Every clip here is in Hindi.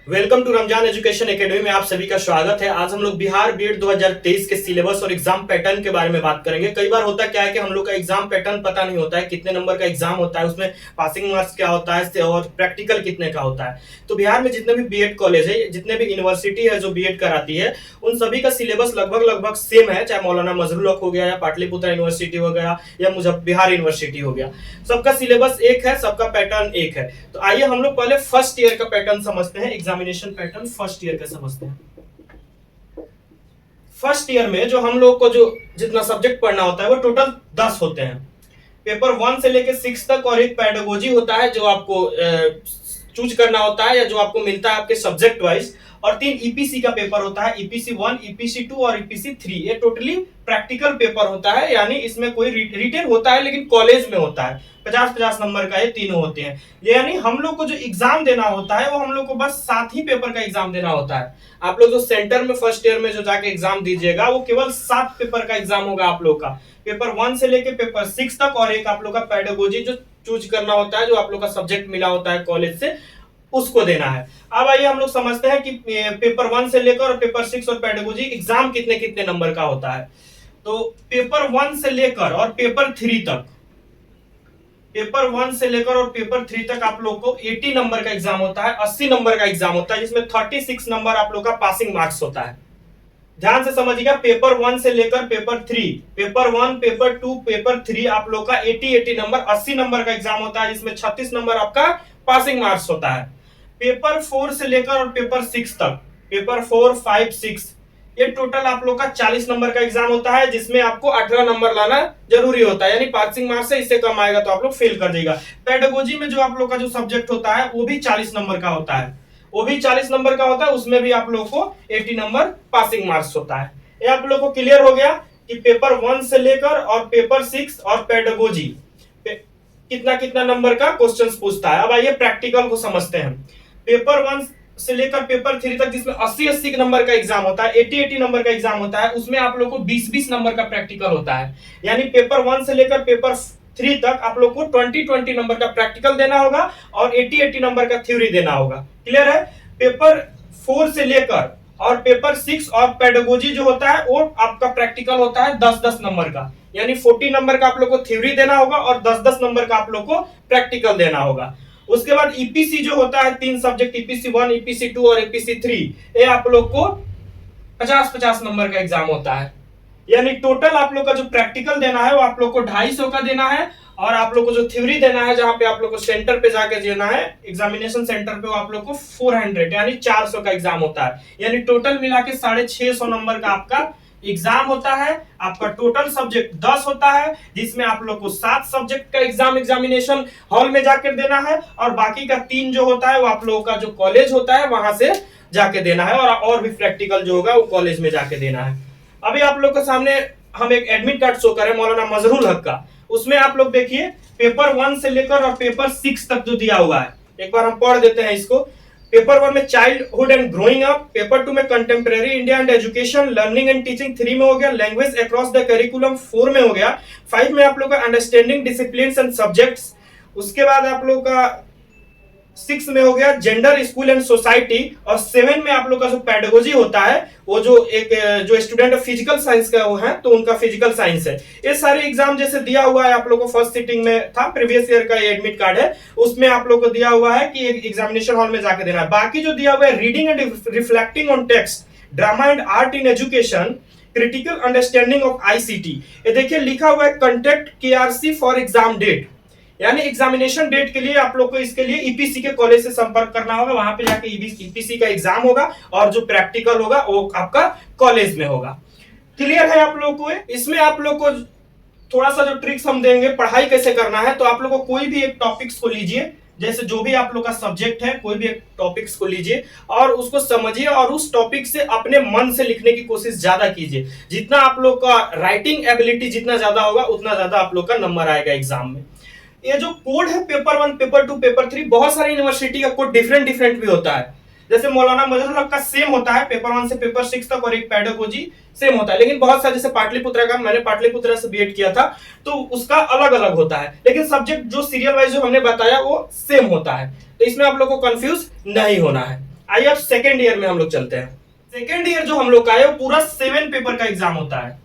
Welcome to Ramzan education academy में आप सभी का स्वागत है। आज हम लोग बिहार बीएड 2023 के सिलेबस और एग्जाम पैटर्न के बारे में बात करेंगे। कई बार होता क्या है कि हम लोग का एग्जाम पैटर्न पता नहीं होता है, कितने नंबर का एग्जाम होता है, उसमें पासिंग मार्क्स क्या होता है और प्रैक्टिकल कितने का होता है। तो बिहार में जितने भी बीएड कॉलेज है, जितने भी यूनिवर्सिटी है जो बीएड कराती है, उन सभी का सिलेबस लगभग लगभग सेम है, चाहे मौलाना मजरूल हक हो गया या पाटलिपुत्र यूनिवर्सिटी हो गया या बिहार यूनिवर्सिटी हो गया। सबका सिलेबस एक है, सबका पैटर्न एक है। तो आइए हम लोग पहले फर्स्ट ईयर का पैटर्न समझते हैं, एग्जामिनेशन पैटर्न फर्स्ट ईयर का समझते हैं। फर्स्ट ईयर में जो हम लोग को जो जितना सब्जेक्ट पढ़ना होता है वो टोटल 10 होते हैं। पेपर 1 से लेके 6 तक और एक पेडागोजी होता है जो आपको चूज करना होता है या जो आपको मिलता है आपके सब्जेक्ट वाइज, और 3 ईपीसी का पेपर होता है, ईपीसी 1, ईपीसी 2 और ईपीसी 3। ये टोटली प्रैक्टिकल पेपर होता है, यानी इसमें कोई रिटेन होता है लेकिन कॉलेज में होता है। 50-50 नंबर का ये तीनों होते हैं। यानी हम लोग को जो एग्जाम देना होता है वो हम लोग को बस 7 ही पेपर का एग्जाम देना होता है। आप लोग जो सेंटर में फर्स्ट ईयर में जो जाके एग्जाम दीजिएगा वो केवल 7 पेपर का एग्जाम होगा आप लोग का, पेपर 1 से लेके पेपर 6 तक, और एक आप लोग का पेडागोजी जो चूज करना होता है, जो आप लोग का सब्जेक्ट मिला होता है कॉलेज से, उसको देना है। अब आइए हम लोग समझते हैं कि पेपर 1 से लेकर और पेपर 6 और पेडागोजी एग्जाम कितने कितने नंबर का होता है। तो पेपर 1 से लेकर और पेपर 3 तक, पेपर 1 से लेकर और पेपर 3 तक आप लोग को 80 नंबर का एग्जाम होता है, 80 नंबर का एग्जाम होता है, जिसमें 36 नंबर आप लोग का पासिंग मार्क्स होता है। ध्यान से समझिएगा, पेपर 1 से लेकर पेपर 3, पेपर 1, पेपर 2, पेपर 3 आप लोग का 80 नंबर, 80 नंबर का एग्जाम होता है, जिसमें 36 नंबर आपका पासिंग मार्क्स होता है। पेपर 4 से लेकर और पेपर 6 तक, पेपर 4, 5, 6, ये टोटल आप लोग का 40 नंबर का एग्जाम होता है, जिसमें आपको 18 नंबर लाना जरूरी होता है, यानी पासिंग मार्क्स से इससे कम आएगा तो आप लोग फेल कर देगा। पेडागोजी में जो आप लोग का जो सब्जेक्ट होता है वो भी 40 नंबर का होता है, वो भी 40 नंबर का होता है, उसमें भी आप लोग को 80 नंबर पासिंग मार्क्स होता है। ये आप लोग को क्लियर हो गया कि पेपर 1 से लेकर और पेपर 6 और पेडागोजी कितना कितना नंबर का क्वेश्चंस पूछता है। अब आइए प्रैक्टिकल को समझते हैं। पेपर 1 से लेकर पेपर 3 तक, जिसमें 80-80 नंबर का एग्जाम होता है, 80-80 नंबर का एग्जाम होता है, उसमें आप लोग को 20-20 नंबर का प्रैक्टिकल होता है। यानी पेपर 1 से लेकर पेपर 3 तक आप लोग को 20-20 नंबर का प्रैक्टिकल देना होगा और 80-80 नंबर का थ्योरी देना होगा। क्लियर है? पेपर 4 से लेकर और पेपर 6 और पेडागोजी जो होता है वो आपका प्रैक्टिकल होता है 10-10 नंबर का, यानी 40 नंबर का आप लोग को थ्योरी देना होगा और 10-10 नंबर का आप लोग को प्रैक्टिकल देना होगा। उसके बाद ईपीसी जो होता है, 3 सब्जेक्ट, ईपीसी 1, ईपीसी 2 और ईपीसी 3, ये आप लोग को 50-50 नंबर का एग्जाम होता है। यानी टोटल आप लोग का जो प्रैक्टिकल देना है वो आप लोग को 250 का देना है, और आप लोग को जो थ्योरी देना है, जहां पे आप लोग को सेंटर पे जाके देना है, एग्जामिनेशन सेंटर पे, वो आप लोग को 400 यानी 400 का एग्जाम होता है। यानी टोटल मिला के 650 नंबर का आपका एग्जाम होता है। आपका टोटल सब्जेक्ट 10 होता है, जिसमें आप लोग को 7 सब्जेक्ट का एग्जामिनेशन हॉल में जाकर देना है, और बाकी का 3 जो होता है वो आप लोगों का जो कॉलेज होता है वहां से जाके देना है, और भी प्रैक्टिकल जो होगा वो कॉलेज में जाके देना है। अभी आप लोग के सामने हम एक एडमिट कार्ड शो करें मौलाना मजरूल हक का। उसमें आप लोग देखिए पेपर 1 से लेकर और पेपर 6 तक जो दिया हुआ है, एक बार हम पढ़ देते हैं इसको। पेपर 1 में childhood and growing up, paper 2 में contemporary India and education, learning and teaching 3 में हो गया, लैंग्वेज अक्रॉस द करिकुलम 4 में हो गया, 5 में आप लोग का अंडरस्टैंडिंग डिसिप्लिन्स एंड सब्जेक्ट्स, उसके बाद आप लोग का 6 में हो गया जेंडर, स्कूल एंड सोसाइटी, और 7 में आप लोग का जो पेडागोजी होता है वो जो एक जो स्टूडेंट फिजिकल साइंस का वो है तो उनका फिजिकल साइंस है। ये सारे एग्जाम जैसे दिया हुआ है आप लोग को, फर्स्ट सिटिंग में था, प्रीवियस ईयर का ये एडमिट कार्ड है, उसमें आप लोग को दिया हुआ है कि एग्जामिनेशन हॉल में जाके देना है। बाकी जो दिया हुआ है reading and reflecting on text, drama and art in education, critical understanding of ICT, ये देखिए लिखा हुआ है contact KRC for exam date, यानी एग्जामिनेशन डेट के लिए आप लोग को इसके लिए ईपीसी के कॉलेज से संपर्क करना होगा, वहां पे जाके ईपीसी का एग्जाम होगा, और जो प्रैक्टिकल होगा वो आपका कॉलेज में होगा। क्लियर है आप लोग को? इसमें आप लोग को थोड़ा सा जो ट्रिक्स हम देंगे पढ़ाई कैसे करना है, तो आप लोग को कोई भी एक टॉपिक्स को लीजिए, जैसे जो भी आप लोग का सब्जेक्ट है कोई भी एक टॉपिक्स को लीजिए और उसको समझिए, और उस टॉपिक से अपने मन से लिखने की कोशिश ज्यादा कीजिए। जितना आप लोग का राइटिंग एबिलिटी जितना ज्यादा होगा उतना ज्यादा आप लोग का नंबर आएगा एग्जाम में। ये जो कोड है पेपर 1, पेपर 2, पेपर 3, बहुत सारी यूनिवर्सिटी का कोड डिफरेंट डिफरेंट भी होता है। जैसे मौलाना मजरूल हक का सेम होता है, पेपर 1 से पेपर 6 तक, और एक पेडागोजी सेम होता है, लेकिन बहुत सारे, जैसे पाटलिपुत्र का, मैंने पाटलिपुत्र से बीएड किया था तो उसका अलग अलग होता है, लेकिन सब्जेक्ट जो सीरियल वाइज जो हमने बताया वो सेम होता है। तो इसमें आप लोग को कंफ्यूज नहीं होना है। आइए अब सेकेंड ईयर में हम लोग चलते हैं। सेकेंड ईयर जो हम लोग का है वो पूरा 7 पेपर का एग्जाम होता है।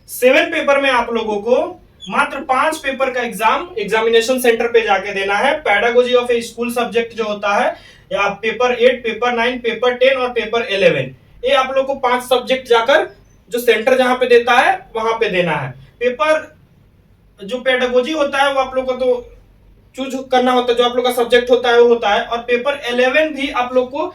7 पेपर में आप लोगों को मात्र 5 पेपर का एग्जाम एग्जामिनेशन सेंटर पे जाके देना है। Pedagogy of A school subject जो होता है, या पेपर 8, पेपर 9, पेपर 10 और पेपर 11, ये आप लोग को 5 सब्जेक्ट जाकर जो सेंटर जहां पे देता है वहां पे देना है। पेपर जो पेडागोजी होता है वो आप लोग को तो चूज करना होता है, जो आप लोग का सब्जेक्ट होता है वो होता है, और पेपर 11 भी आप लोग को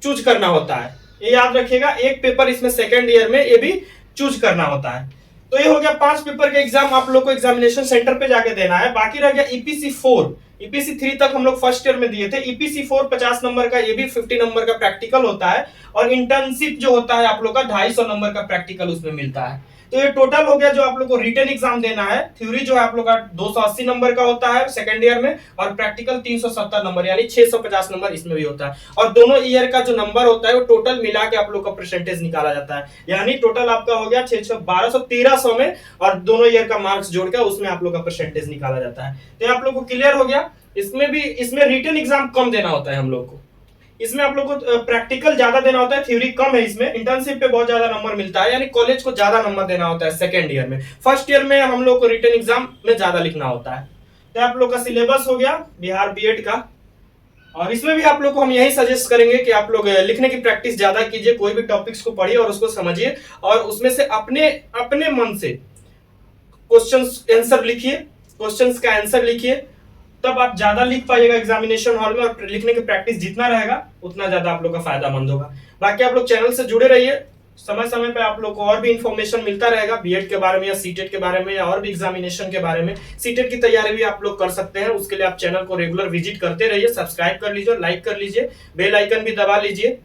चूज करना होता है। ये याद रखिएगा, एक पेपर इसमें सेकेंड ईयर में ये भी चूज करना होता है। तो ये हो गया 5 पेपर के एग्जाम आप लोग को एग्जामिनेशन सेंटर पे जाके देना है। बाकी रह गया ईपीसी 4। ईपीसी 3 तक हम लोग फर्स्ट ईयर में दिए थे। ईपीसी 4 50 नंबर का, ये भी 50 नंबर का प्रैक्टिकल होता है, और इंटर्नशिप जो होता है आप लोग का 250 नंबर का प्रैक्टिकल उसमें मिलता है। तो ये टोटल हो गया जो आप लोग को रिटन एग्जाम देना है। थ्योरी जो है आप लोग का 280 नंबर का होता है सेकंड ईयर में, और प्रैक्टिकल 370 नंबर यानी 650 नंबर इसमें भी होता है। और दोनों ईयर का जो नंबर होता है वो टोटल मिला के आप लोग का परसेंटेज निकाला जाता है, यानी टोटल आपका हो गया 6 1200 1300 में, और दोनों ईयर का मार्क्स जोड़ के उसमें आप लोग का परसेंटेज निकाला जाता है। तो आप लोग को क्लियर हो गया। इसमें रिटन एग्जाम कम देना होता है हम लोग को, इसमें आप लोग को प्रैक्टिकल ज्यादा देना होता है, थ्योरी कम है। इसमें इंटर्नशिप पे बहुत ज्यादा नंबर मिलता है, यानी कॉलेज को ज्यादा नंबर देना होता है सेकंड ईयर में। फर्स्ट ईयर में हम लोग को रिटन एग्जाम में ज्यादा लिखना होता है। तो आप लोग का सिलेबस हो गया बिहार बीएड का, और इसमें भी आप लोग को हम यही सजेस्ट करेंगे कि आप लोग लिखने की प्रैक्टिस ज्यादा कीजिए, कोई भी टॉपिक्स को पढ़िए और उसको समझिए, और उसमें से अपने मन से क्वेश्चंस आंसर लिखिए, क्वेश्चंस का आंसर लिखिए, तब आप ज्यादा लिख पाइएगा एग्जामिनेशन हॉल में, और लिखने की प्रैक्टिस जितना रहेगा उतना ज्यादा आप लोग का फायदामंद होगा। बाकी आप लोग चैनल से जुड़े रहिए, समय समय पे आप लोग को और भी इंफॉर्मेशन मिलता रहेगा बीएड के बारे में, या सीटेट के बारे में, या और भी एग्जामिनेशन के बारे में। सीटेट की तैयारी भी आप लोग कर सकते हैं, उसके लिए आप चैनल को रेगुलर विजिट करते रहिए, सब्सक्राइब कर लीजिए, लाइक कर लीजिए, बेल आइकन भी दबा लीजिए।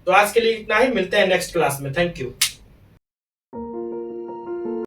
तो आज के लिए इतना ही, मिलते हैं नेक्स्ट क्लास में। Thank you.